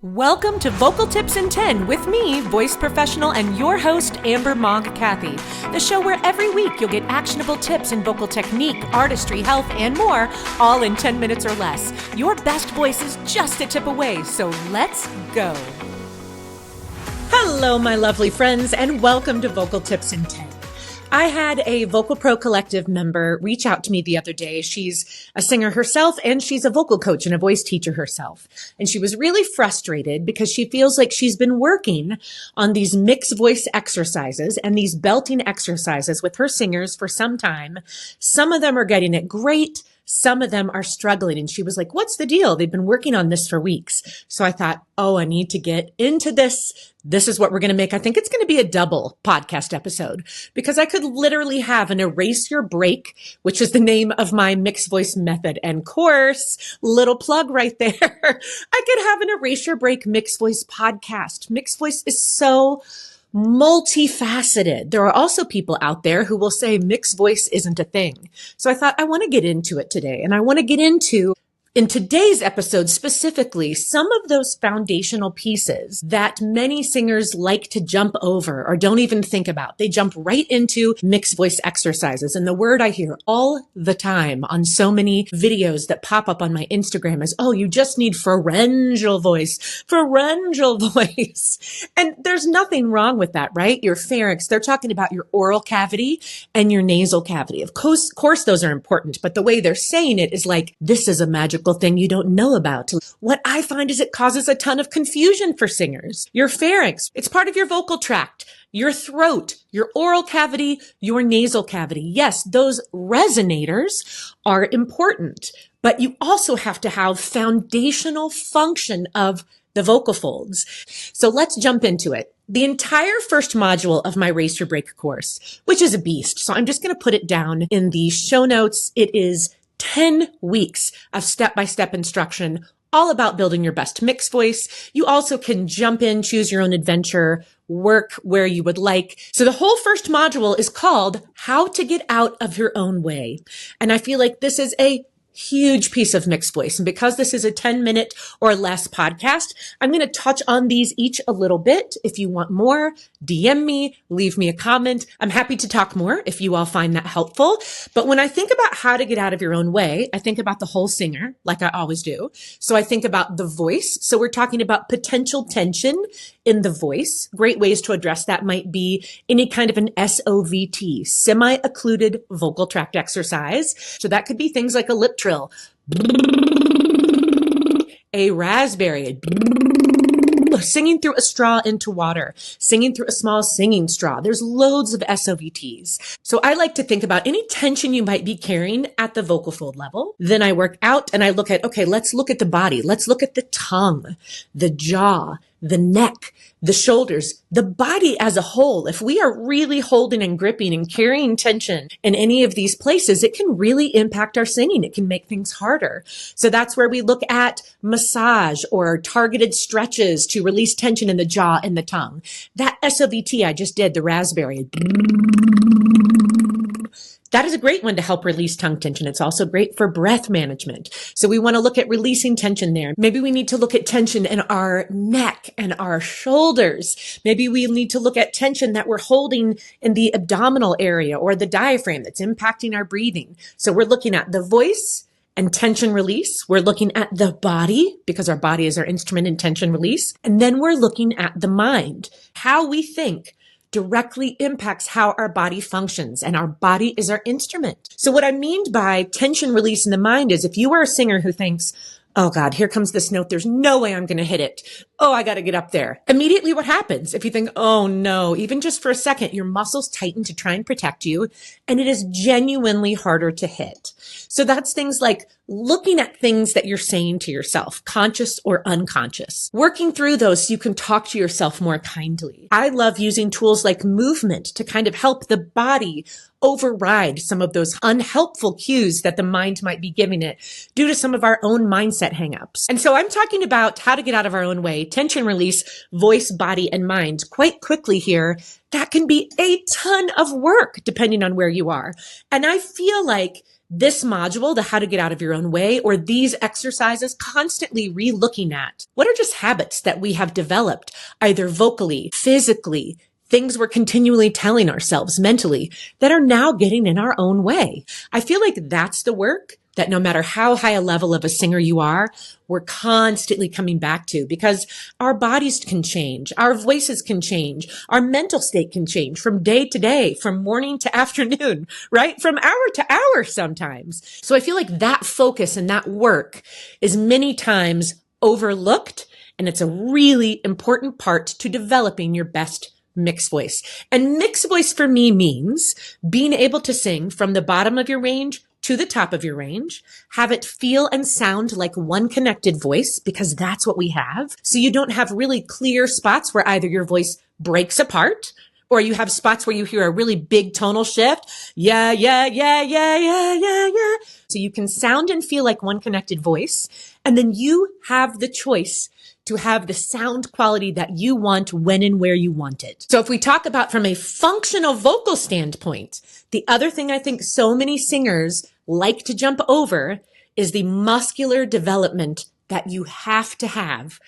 Welcome to Vocal Tips in 10 with me, voice professional and your host, Amber Mogg Cathy. The show where every week you'll get actionable tips in vocal technique, artistry, health, and more, all in 10 minutes or less. Your best voice is just a tip away, so let's go. Hello, my lovely friends, and welcome to Vocal Tips in 10. I had a Vocal Pro Collective member reach out to me the other day. She's a singer herself and she's a vocal coach and a voice teacher herself. And she was really frustrated because she feels like she's been working on these mixed voice exercises and these belting exercises with her singers for some time. Some of them are getting it great. Some of them are struggling. And she was like, what's the deal? They've been working on this for weeks. So I thought, I need to get into this. This is what we're going to make. I think it's going to be a double podcast episode because I could literally have an Erase Your Break, which is the name of my mixed voice method and course. Little plug right there. I could have an Erase Your Break mixed voice podcast. Mixed voice is so multifaceted. There are also people out there who will say mixed voice isn't a thing. So I thought I want to get into it today. And I want to get into, in today's episode specifically, some of those foundational pieces that many singers like to jump over or don't even think about. They jump right into mixed voice exercises. And the word I hear all the time on so many videos that pop up on my Instagram is, you just need pharyngeal voice. And there's nothing wrong with that, right? Your pharynx, they're talking about your oral cavity and your nasal cavity. Of course, those are important, but the way they're saying it is like, this is a magical thing you don't know about. What I find is it causes a ton of confusion for singers. Your pharynx, it's part of your vocal tract, your throat, your oral cavity, your nasal cavity. Yes, those resonators are important, but you also have to have foundational function of the vocal folds. So let's jump into it. The entire first module of my Erase Your Break course, which is a beast. So I'm just going to put it down in the show notes. It is 10 weeks of step-by-step instruction, all about building your best mixed voice. You also can jump in, choose your own adventure, work where you would like. So the whole first module is called How to Get Out of Your Own Way. And I feel like this is a huge piece of mixed voice. And because this is a 10-minute or less podcast, I'm going to touch on these each a little bit. If you want more, DM me, leave me a comment. I'm happy to talk more if you all find that helpful. But when I think about how to get out of your own way, I think about the whole singer, like I always do. So I think about the voice. So we're talking about potential tension in the voice. Great ways to address that might be any kind of an SOVT, semi-occluded vocal tract exercise. So that could be things like a lip trill, a raspberry, singing through a straw into water, singing through a small singing straw. There's loads of SOVTs. So I like to think about any tension you might be carrying at the vocal fold level. Then I work out and I look at, let's look at the body. Let's look at the tongue, the jaw, the neck, the shoulders, the body as a whole. If we are really holding and gripping and carrying tension in any of these places, it can really impact our singing. It can make things harder. So that's where we look at massage or targeted stretches to release tension in the jaw and the tongue. That SOVT I just did, the raspberry, that is a great one to help release tongue tension. It's also great for breath management. So we want to look at releasing tension there. Maybe we need to look at tension in our neck and our shoulders. Maybe we need to look at tension that we're holding in the abdominal area or the diaphragm that's impacting our breathing. So we're looking at the voice and tension release. We're looking at the body because our body is our instrument in tension release. And then we're looking at the mind. How we think directly impacts how our body functions, and our body is our instrument. So what I mean by tension release in the mind is if you are a singer who thinks, oh God, here comes this note. There's no way I'm going to hit it. Oh, I got to get up there. Immediately what happens? If you think, oh no, even just for a second, your muscles tighten to try and protect you, and it is genuinely harder to hit. So that's things like looking at things that you're saying to yourself, conscious or unconscious. Working through those so you can talk to yourself more kindly. I love using tools like movement to kind of help the body override some of those unhelpful cues that the mind might be giving it due to some of our own mindset hangups. And so I'm talking about how to get out of our own way, tension release, voice, body, and mind quite quickly here. That can be a ton of work depending on where you are. And I feel like this module, the how to get out of your own way, or these exercises, constantly re-looking at what are just habits that we have developed, either vocally, physically, things we're continually telling ourselves mentally that are now getting in our own way. I feel like that's the work that no matter how high a level of a singer you are, we're constantly coming back to, because our bodies can change, our voices can change, our mental state can change from day to day, from morning to afternoon, right? From hour to hour sometimes. So I feel like that focus and that work is many times overlooked, and it's a really important part to developing your best mixed voice. And mixed voice for me means being able to sing from the bottom of your range to the top of your range, have it feel and sound like one connected voice, because that's what we have. So you don't have really clear spots where either your voice breaks apart, or you have spots where you hear a really big tonal shift. Yeah, yeah, yeah, yeah, yeah, yeah, yeah. So you can sound and feel like one connected voice. And then you have the choice to have the sound quality that you want when and where you want it. So if we talk about from a functional vocal standpoint, the other thing I think so many singers like to jump over is the muscular development that you have to have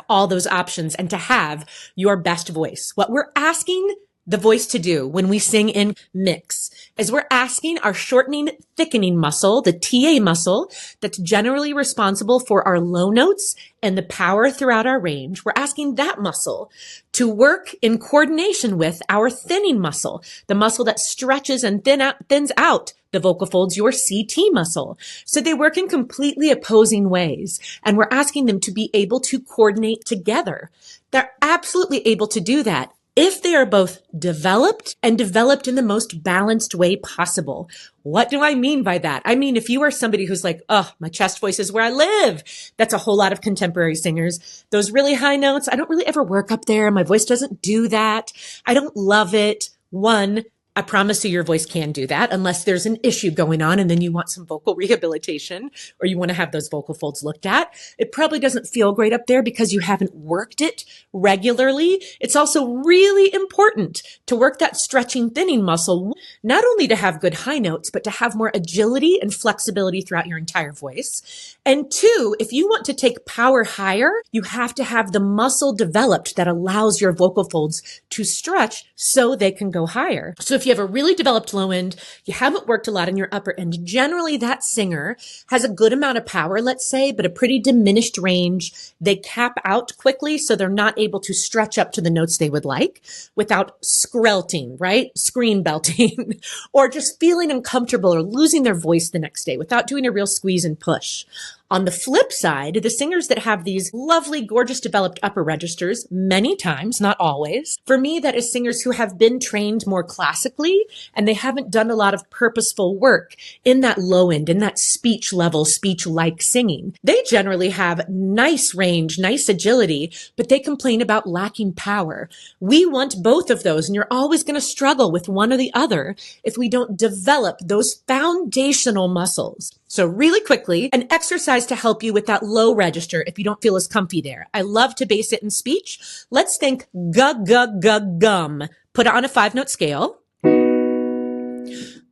all those options and to have your best voice. What we're asking the voice to do when we sing in mix is we're asking our shortening, thickening muscle, the TA muscle that's generally responsible for our low notes and the power throughout our range. We're asking that muscle to work in coordination with our thinning muscle, the muscle that stretches and thins out the vocal folds, your CT muscle. So they work in completely opposing ways. And we're asking them to be able to coordinate together. They're absolutely able to do that if they are both developed and developed in the most balanced way possible. What do I mean by that? I mean, if you are somebody who's like, oh, my chest voice is where I live. That's a whole lot of contemporary singers. Those really high notes, I don't really ever work up there. My voice doesn't do that. I don't love it. One, I promise you your voice can do that unless there's an issue going on and then you want some vocal rehabilitation or you want to have those vocal folds looked at. It probably doesn't feel great up there because you haven't worked it regularly. It's also really important to work that stretching, thinning muscle, not only to have good high notes, but to have more agility and flexibility throughout your entire voice. And two, if you want to take power higher, you have to have the muscle developed that allows your vocal folds to stretch so they can go higher. So if you have a really developed low end, you haven't worked a lot in your upper end, generally that singer has a good amount of power, let's say, but a pretty diminished range. They cap out quickly, so they're not able to stretch up to the notes they would like without skrelting, right? Screen belting, or just feeling uncomfortable or losing their voice the next day without doing a real squeeze and push. On the flip side, the singers that have these lovely, gorgeous, developed upper registers, many times, not always, for me, that is singers who have been trained more classically and they haven't done a lot of purposeful work in that low end, in that speech level, speech-like singing. They generally have nice range, nice agility, but they complain about lacking power. We want both of those, and you're always going to struggle with one or the other if we don't develop those foundational muscles. So really quickly, an exercise to help you with that low register if you don't feel as comfy there. I love to base it in speech. Let's think gum. Put it on a 5-note scale.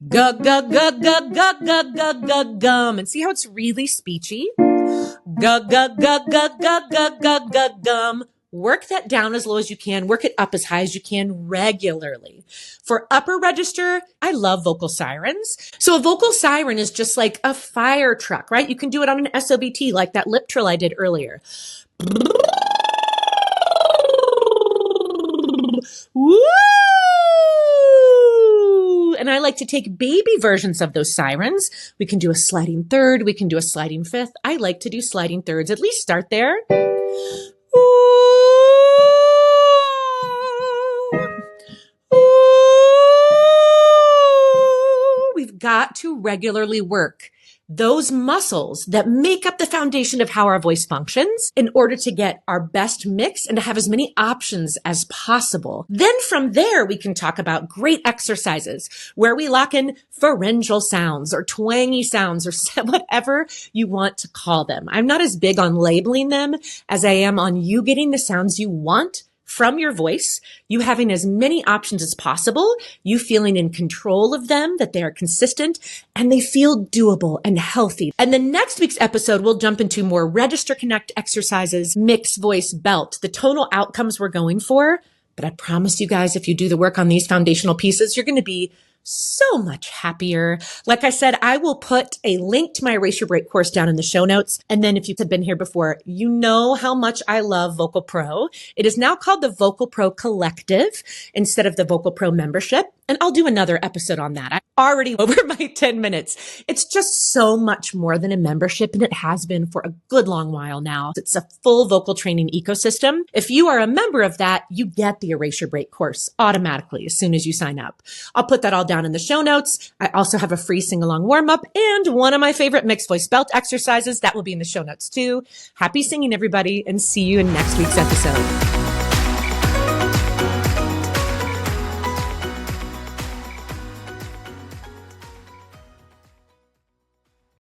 Gum. And see how it's really speechy? Gum. Work that down as low as you can. Work it up as high as you can regularly. For upper register, I love vocal sirens. So a vocal siren is just like a fire truck, right? You can do it on an SOBT like that lip trill I did earlier. Woo! And I like to take baby versions of those sirens. We can do a sliding third. We can do a sliding fifth. I like to do sliding thirds. At least start there. We've got to regularly work those muscles that make up the foundation of how our voice functions in order to get our best mix and to have as many options as possible. Then from there, we can talk about great exercises where we lock in pharyngeal sounds or twangy sounds or whatever you want to call them. I'm not as big on labeling them as I am on you getting the sounds you want from your voice, you having as many options as possible, you feeling in control of them, that they are consistent and they feel doable and healthy. And then next week's episode, we'll jump into more register connect exercises, mixed voice belt, the tonal outcomes we're going for. But I promise you guys, if you do the work on these foundational pieces, you're going to be so much happier. Like I said, I will put a link to my Erase Your Break course down in the show notes. And then if you've been here before, you know how much I love Vocal Pro. It is now called the Vocal Pro Collective instead of the Vocal Pro membership. And I'll do another episode on that. I'm already over my 10 minutes. It's just so much more than a membership, and it has been for a good long while now. It's a full vocal training ecosystem. If you are a member of that, you get the Erase Your Break course automatically as soon as you sign up. I'll put that all down in the show notes. I also have a free sing-along warm-up and one of my favorite mixed voice belt exercises that will be in the show notes too. Happy singing, everybody, and see you in next week's episode.